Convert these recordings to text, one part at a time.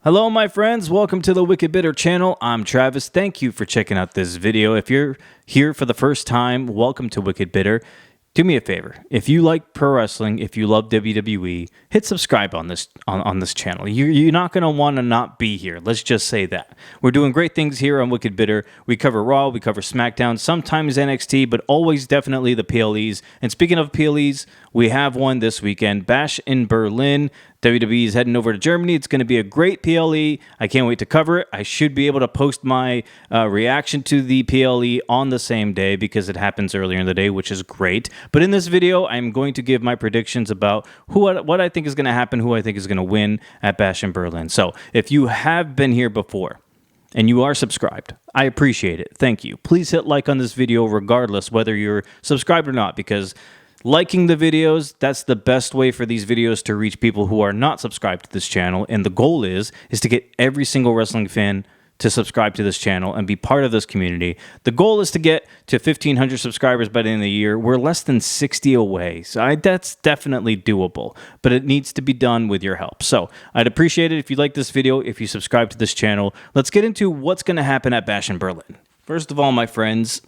Hello, my friends. Welcome to the Wicked Bitter channel. I'm Travis. Thank you for checking out this video. If you're here for the first time, welcome to Wicked Bitter. Do me a favor. If you like pro wrestling, if you love WWE, hit subscribe on this channel. You're not going to want to not be here. Let's just say that. We're doing great things here on Wicked Bitter. We cover Raw, we cover SmackDown, sometimes NXT, but always definitely the PLEs. And speaking of PLEs, we have one this weekend, Bash in Berlin. WWE is heading over to Germany. It's going to be a great PLE. I can't wait to cover it. I should be able to post my reaction to the PLE on the same day because it happens earlier in the day, which is great. But in this video, I'm going to give my predictions about what I think is going to happen, who I think is going to win at Bash in Berlin. So if you have been here before and you are subscribed, I appreciate it. Thank you. Please hit like on this video regardless whether you're subscribed or not, because liking the videos, that's the best way for these videos to reach people who are not subscribed to this channel. And the goal is to get every single wrestling fan to subscribe to this channel and be part of this community. The goal is to get to 1,500 subscribers by the end of the year. We're less than 60 away, so that's definitely doable, but it needs to be done with your help. So I'd appreciate it if you like this video, if you subscribe to this channel. Let's get into what's going to happen at Bash in Berlin. First of all, my friends,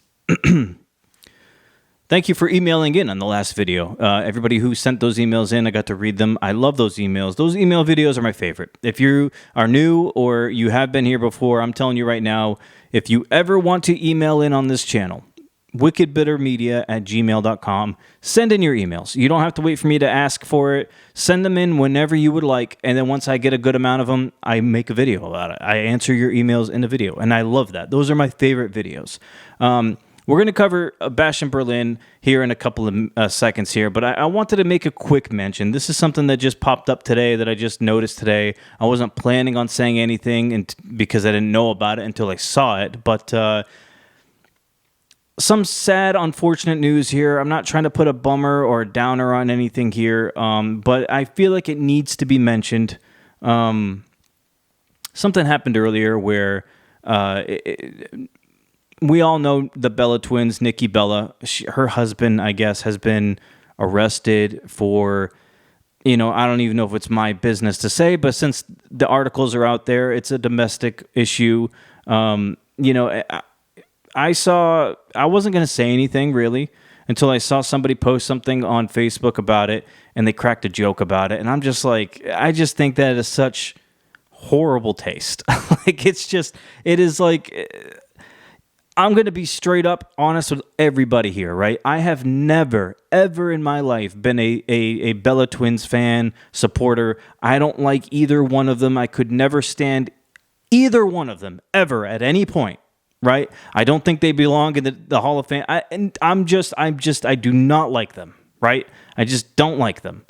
thank you for emailing in on the last video. Everybody who sent those emails in, I got to read them. I love those emails. Those email videos are my favorite. If you are new or you have been here before, I'm telling you right now, if you ever want to email in on this channel, wickedbittermedia@gmail.com, send in your emails. You don't have to wait for me to ask for it. Send them in whenever you would like, and then once I get a good amount of them, I make a video about it. I answer your emails in a video, and I love that. Those are my favorite videos. We're going to cover Bash in Berlin here in a couple of seconds here, but I wanted to make a quick mention. This is something that just popped up today that I just noticed today. I wasn't planning on saying anything because I didn't know about it until I saw it, but some sad, unfortunate news here. I'm not trying to put a bummer or a downer on anything here, but I feel like it needs to be mentioned. Something happened earlier where we all know the Bella twins, Nikki Bella. Her husband, I guess, has been arrested for, I don't even know if it's my business to say, but since the articles are out there, it's a domestic issue. I wasn't going to say anything really until I saw somebody post something on Facebook about it and they cracked a joke about it. And I'm just like, I just think that is such horrible taste. It is like, I'm going to be straight up honest with everybody here, right? I have never, ever in my life been a Bella Twins fan, supporter. I don't like either one of them. I could never stand either one of them ever at any point, right? I don't think they belong in the Hall of Fame. I do not like them, right? I just don't like them.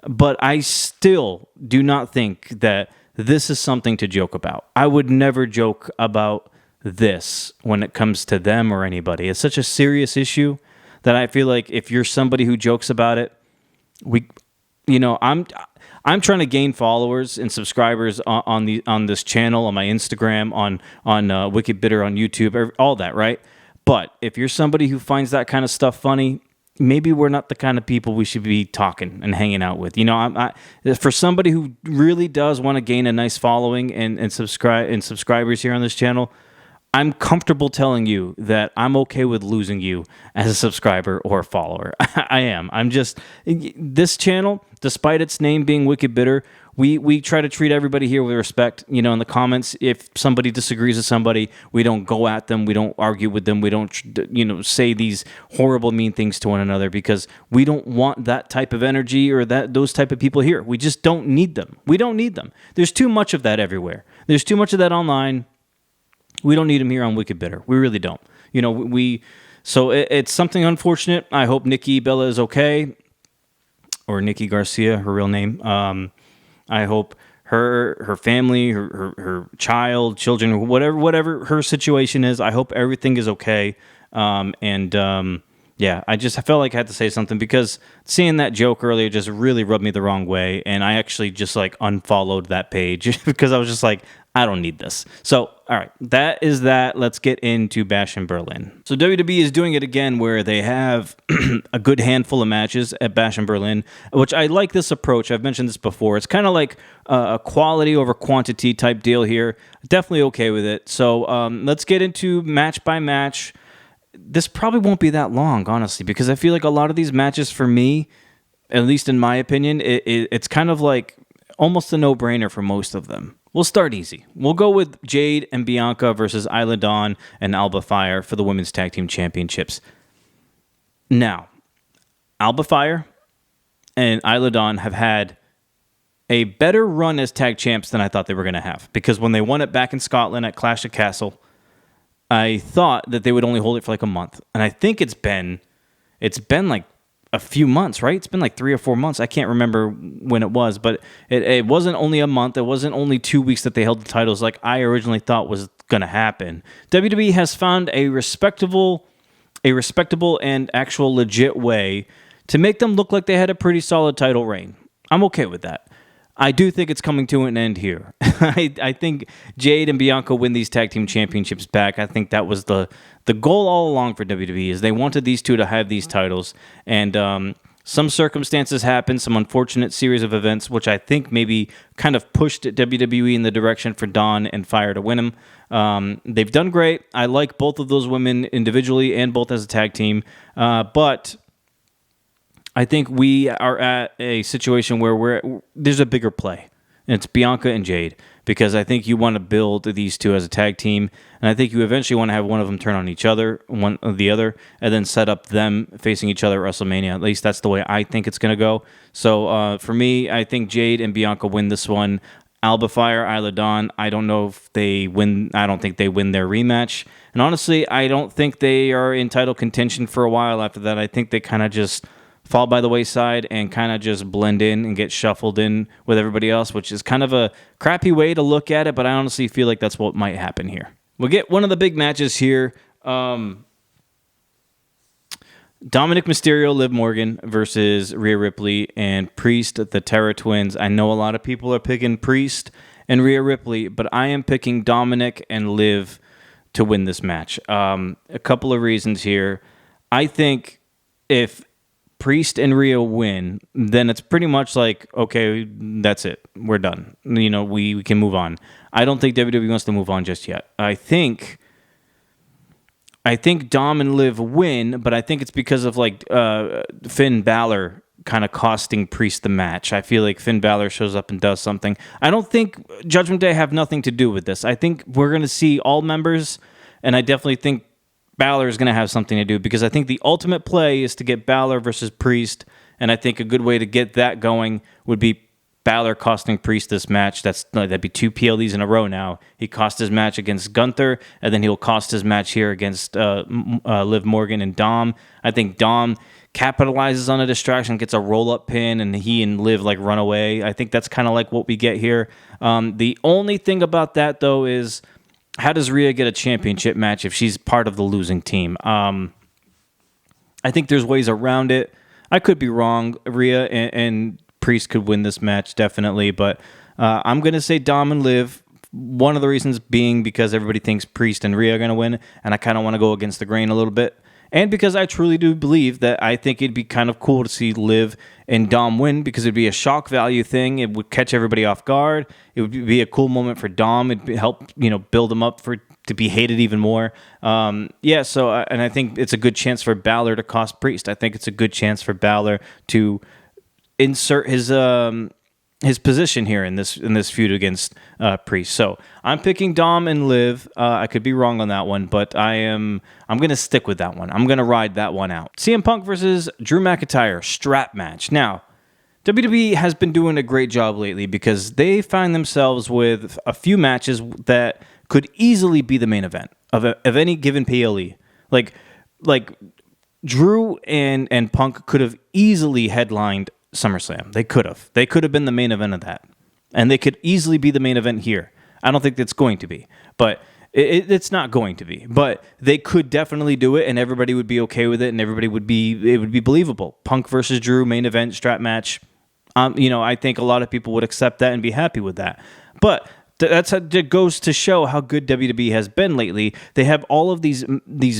But I still do not think that this is something to joke about. I would never joke about this when it comes to them or anybody. It's such a serious issue that I feel like if you're somebody who jokes about it, I'm trying to gain followers and subscribers on this channel, on my Instagram, on Wicked Bitter on YouTube, all that, right? But if you're somebody who finds that kind of stuff funny, maybe we're not the kind of people we should be talking and hanging out with. For somebody who really does want to gain a nice following and subscribers here on this channel, I'm comfortable telling you that I'm okay with losing you as a subscriber or a follower. I am. This channel, despite its name being Wicked Bitter, we try to treat everybody here with respect. In the comments, if somebody disagrees with somebody, we don't go at them. We don't argue with them. We don't, say these horrible, mean things to one another because we don't want that type of energy or those type of people here. We just don't need them. We don't need them. There's too much of that everywhere. There's too much of that online. We don't need him here on Wicked Bitter. We really don't. So it's something unfortunate. I hope Nikki Bella is okay, or Nikki Garcia, her real name. I hope her family, her children, whatever her situation is, I hope everything is okay. I felt like I had to say something because seeing that joke earlier just really rubbed me the wrong way, and I actually just unfollowed that page because I was just like, I don't need this. So all right, that is that. Let's get into Bash in Berlin. So WWE is doing it again where they have a good handful of matches at Bash in Berlin, which I like this approach. I've mentioned this before. It's kind of like a quality over quantity type deal here. Definitely okay with it. So let's get into match by match. This probably won't be that long, honestly, because I feel like a lot of these matches for me, at least in my opinion, it's kind of like almost a no-brainer for most of them. We'll start easy. We'll go with Jade and Bianca versus Isla Dawn and Alba Fire for the Women's Tag Team Championships. Now, Alba Fire and Isla Dawn have had a better run as tag champs than I thought they were going to have. Because when they won it back in Scotland at Clash of Castle, I thought that they would only hold it for like a month. And I think it's been like a few months, right? It's been like 3 or 4 months. I can't remember when it was, but it wasn't only a month. It wasn't only 2 weeks that they held the titles like I originally thought was going to happen. WWE has found a respectable and actual legit way to make them look like they had a pretty solid title reign. I'm okay with that. I do think it's coming to an end here. I think Jade and Bianca win these tag team championships back. I think that was the goal all along for WWE, is they wanted these two to have these titles. And some circumstances happened, some unfortunate series of events, which I think maybe kind of pushed WWE in the direction for Dawn and Fire to win them. They've done great. I like both of those women individually and both as a tag team. But I think we are at a situation where there's a bigger play, and it's Bianca and Jade, because I think you want to build these two as a tag team, and I think you eventually want to have one of them turn on each other, one or the other, and then set up them facing each other at WrestleMania. At least that's the way I think it's going to go. So for me, I think Jade and Bianca win this one. Alba Fire, Isla Dawn, I don't know if they win. I don't think they win their rematch. And honestly, I don't think they are in title contention for a while after that. I think they kind of just fall by the wayside and kind of just blend in and get shuffled in with everybody else, which is kind of a crappy way to look at it, but I honestly feel like that's what might happen here. We'll get one of the big matches here. Dominik Mysterio, Liv Morgan versus Rhea Ripley and Priest, the Terra Twins. I know a lot of people are picking Priest and Rhea Ripley, but I am picking Dominik and Liv to win this match. A couple of reasons here. I think if Priest and Rhea win, then it's pretty much like, okay, that's it. We're done. You know, we can move on. I don't think WWE wants to move on just yet. I think Dom and Liv win, but I think it's because of like Finn Balor kind of costing Priest the match. I feel like Finn Balor shows up and does something. I don't think Judgment Day have nothing to do with this. I think we're going to see all members, and I definitely think Balor is going to have something to do, because I think the ultimate play is to get Balor versus Priest, and I think a good way to get that going would be Balor costing Priest this match. That'd be 2 PLEs in a row now. He cost his match against Gunther, and then he'll cost his match here against Liv Morgan and Dom. I think Dom capitalizes on a distraction, gets a roll-up pin, and he and Liv like run away. I think that's kind of like what we get here. The only thing about that, though, is how does Rhea get a championship match if she's part of the losing team? I think there's ways around it. I could be wrong. Rhea and Priest could win this match, definitely. But I'm going to say Dom and Liv. One of the reasons being because everybody thinks Priest and Rhea are going to win, and I kind of want to go against the grain a little bit. And because I truly do believe that I think it'd be kind of cool to see Liv and Dom win, because it'd be a shock value thing. It would catch everybody off guard. It would be a cool moment for Dom. It'd help build him up to be hated even more. And I think it's a good chance for Balor to cost Priest. I think it's a good chance for Balor to insert his position here in this feud against Priest. So I'm picking Dom and Liv. I could be wrong on that one, but I'm going to stick with that one. I'm going to ride that one out. CM Punk versus Drew McIntyre strap match. Now, WWE has been doing a great job lately, because they find themselves with a few matches that could easily be the main event of any given PLE. Like Drew and Punk could have easily headlined SummerSlam. They could have been the main event of that, and they could easily be the main event here. I don't think that's going to be, but it's not going to be, but they could definitely do it, and everybody would be okay with it, and it would be believable. Punk versus Drew main event strap match. I think a lot of people would accept that and be happy with that. But that goes to show how good WWE has been lately. They have all of these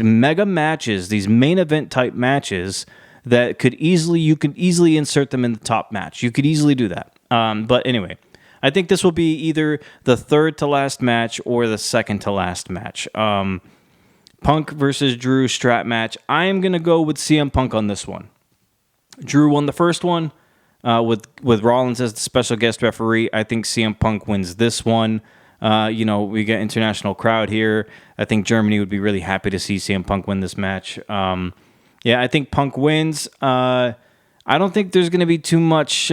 mega matches, these main event type matches that you could easily insert them in the top match. You could easily do that. But anyway, I think this will be either the third to last match or the second to last match. Punk versus Drew strap match. I am going to go with CM Punk on this one. Drew won the first one with Rollins as the special guest referee. I think CM Punk wins this one. We get international crowd here. I think Germany would be really happy to see CM Punk win this match. I think Punk wins. I don't think there's going to be too much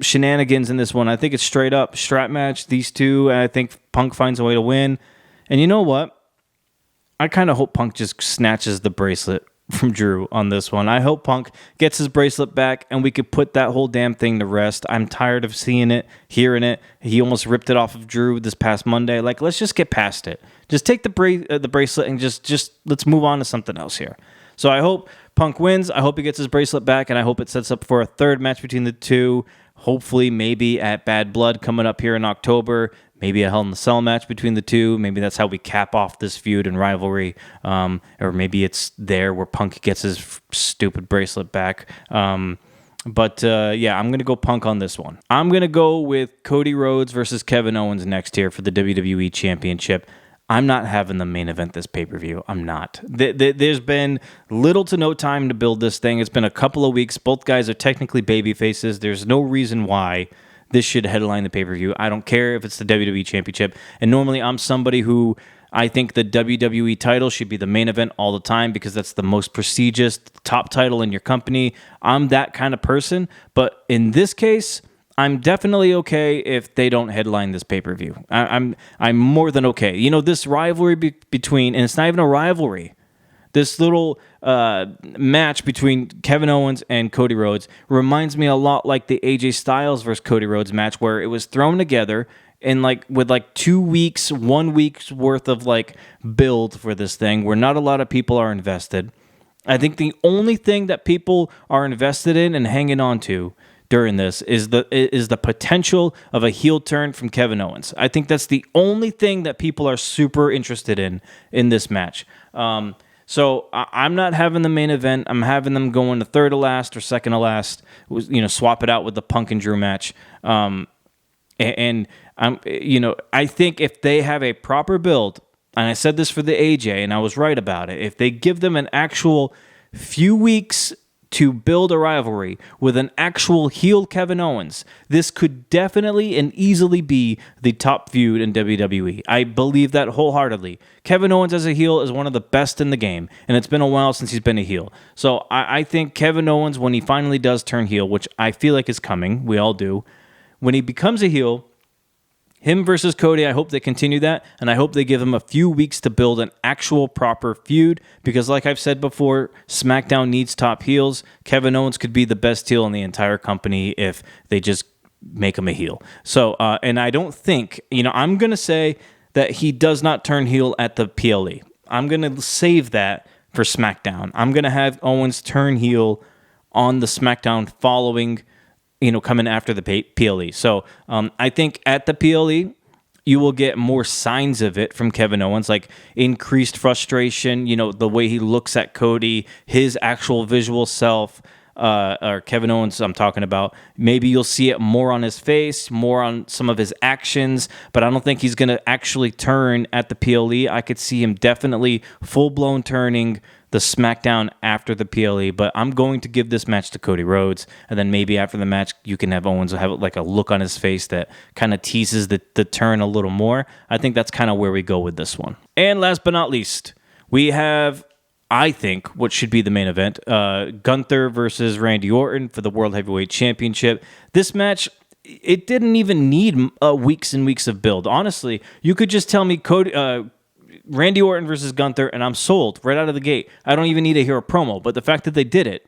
shenanigans in this one. I think it's straight up strap match, these two, and I think Punk finds a way to win. And you know what? I kind of hope Punk just snatches the bracelet from Drew on this one. I hope Punk gets his bracelet back and we could put that whole damn thing to rest. I'm tired of seeing it, hearing it. He almost ripped it off of Drew this past Monday. Like, let's just get past it. Just take the bracelet and just let's move on to something else here. So I hope Punk wins. I hope he gets his bracelet back, and I hope it sets up for a third match between the two. Hopefully, maybe at Bad Blood coming up here in October. Maybe a Hell in a Cell match between the two. Maybe that's how we cap off this feud and rivalry. Or maybe it's there where Punk gets his stupid bracelet back. I'm going to go Punk on this one. I'm going to go with Cody Rhodes versus Kevin Owens next here for the WWE Championship. I'm not having the main event this pay-per-view. I'm not. There's been little to no time to build this thing. It's been a couple of weeks. Both guys are technically baby faces. There's no reason why this should headline the pay-per-view. I don't care if it's the WWE Championship. And normally I'm somebody who I think the WWE title should be the main event all the time because that's the most prestigious top title in your company. I'm that kind of person. But in this case, I'm definitely okay if they don't headline this pay-per-view. I'm more than okay. You know, this rivalry between, and it's not even a rivalry, this little match between Kevin Owens and Cody Rhodes reminds me a lot like the AJ Styles versus Cody Rhodes match, where it was thrown together in with 2 weeks, 1 week's worth of build for this thing, where not a lot of people are invested. I think the only thing that people are invested in and hanging on to during this is the potential of a heel turn from Kevin Owens. I think that's the only thing that people are super interested in this match. So I'm not having the main event. I'm having them going to third to last or second to last. Swap it out with the Punk and Drew match. I think if they have a proper build, and I said this for the AJ, and I was right about it, if they give them an actual few weeks to build a rivalry with an actual heel Kevin Owens, this could definitely and easily be the top feud in WWE. I believe that wholeheartedly. Kevin Owens as a heel is one of the best in the game, and it's been a while since he's been a heel. So I think Kevin Owens, when he finally does turn heel, which I feel like is coming, we all do, when he becomes a heel, him versus Cody, I hope they continue that, and I hope they give him a few weeks to build an actual proper feud, because like I've said before, SmackDown needs top heels. Kevin Owens could be the best heel in the entire company if they just make him a heel. So, and I don't think, I'm going to say that he does not turn heel at the PLE. I'm going to save that for SmackDown. I'm going to have Owens turn heel on the SmackDown following coming after the PLE. So I think at the PLE, you will get more signs of it from Kevin Owens, like increased frustration, the way he looks at Cody, his actual visual self, or Kevin Owens I'm talking about. Maybe you'll see it more on his face, more on some of his actions, but I don't think he's going to actually turn at the PLE. I could see him definitely full-blown turning the SmackDown after the PLE, but I'm going to give this match to Cody Rhodes, and then maybe after the match, you can have Owens have a look on his face that kind of teases the turn a little more. I think that's kind of where we go with this one. And last but not least, we have, I think, what should be the main event, Gunther versus Randy Orton for the World Heavyweight Championship. This match, it didn't even need weeks and weeks of build. Honestly, you could just tell me Randy Orton versus Gunther, and I'm sold right out of the gate. I don't even need to hear a promo, but the fact that they did it,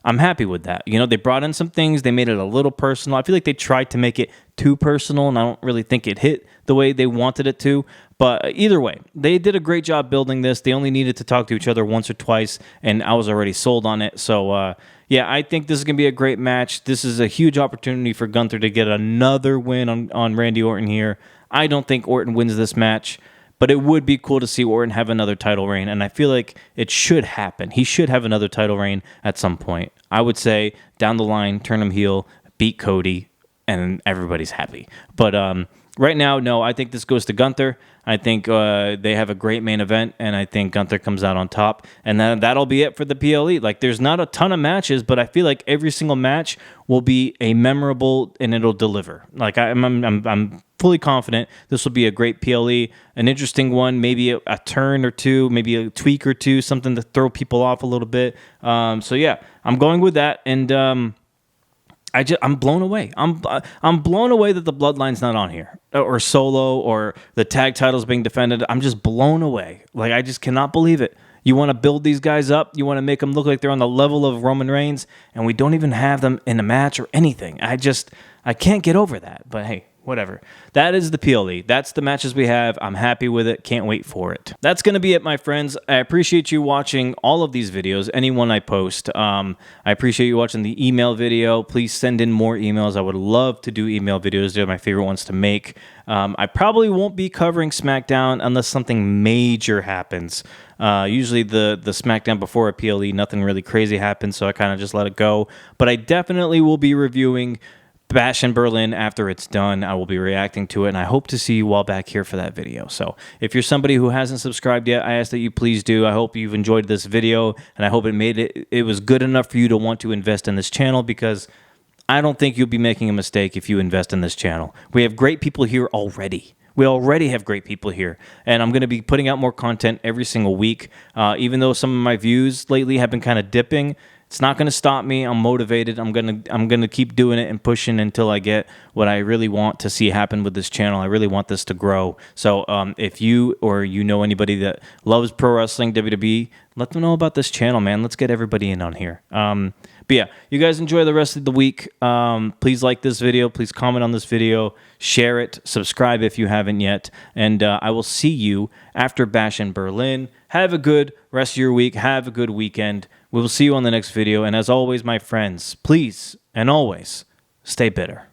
I'm happy with that. They brought in some things, they made it a little personal. I feel like they tried to make it too personal, and I don't really think it hit the way they wanted it to. But either way, they did a great job building this. They only needed to talk to each other once or twice, and I was already sold on it. So, yeah, I think this is going to be a great match. This is a huge opportunity for Gunther to get another win on Randy Orton here. I don't think Orton wins this match, but it would be cool to see Orton have another title reign, and I feel like it should happen. He should have another title reign at some point. I would say down the line, turn him heel, beat Cody, and everybody's happy. But right now, no, I think this goes to Gunther. I think they have a great main event, and I think Gunther comes out on top. And then that'll be it for the PLE. Like, there's not a ton of matches, but I feel like every single match will be a memorable, and it'll deliver. Like, I'm fully confident this will be a great PLE, an interesting one, maybe a turn or two, maybe a tweak or two, something to throw people off a little bit. So yeah, I'm going with that, and I'm blown away. I'm blown away that the Bloodline's not on here, or Solo, or the tag titles being defended. I'm just blown away. Like, I just cannot believe it. You want to build these guys up. You want to make them look like they're on the level of Roman Reigns, and we don't even have them in a match or anything. I can't get over that. But hey, whatever. That is the PLE. That's the matches we have. I'm happy with it. Can't wait for it. That's going to be it, my friends. I appreciate you watching all of these videos, anyone I post. I appreciate you watching the email video. Please send in more emails. I would love to do email videos. They're my favorite ones to make. I probably won't be covering SmackDown unless something major happens. Usually the SmackDown before a PLE, nothing really crazy happens, so I kind of just let it go. But I definitely will be reviewing Bash in Berlin after it's done. I will be reacting to it, and I hope to see you all back here for that video. So if you're somebody who hasn't subscribed yet, I ask that you please do. I hope you've enjoyed this video, and I hope it was good enough for you to want to invest in this channel, because I don't think you'll be making a mistake if you invest in this channel. We have great people here already. We already have great people here, and I'm going to be putting out more content every single week. Even though some of my views lately have been kind of dipping, it's not going to stop me. I'm motivated. I'm gonna keep doing it and pushing until I get what I really want to see happen with this channel. I really want this to grow. So if you or you know anybody that loves pro wrestling, WWE, let them know about this channel, man. Let's get everybody in on here. But yeah, you guys enjoy the rest of the week. Please like this video. Please comment on this video. Share it. Subscribe if you haven't yet. And I will see you after Bash in Berlin. Have a good rest of your week. Have a good weekend. We will see you on the next video. And as always, my friends, please and always stay bitter.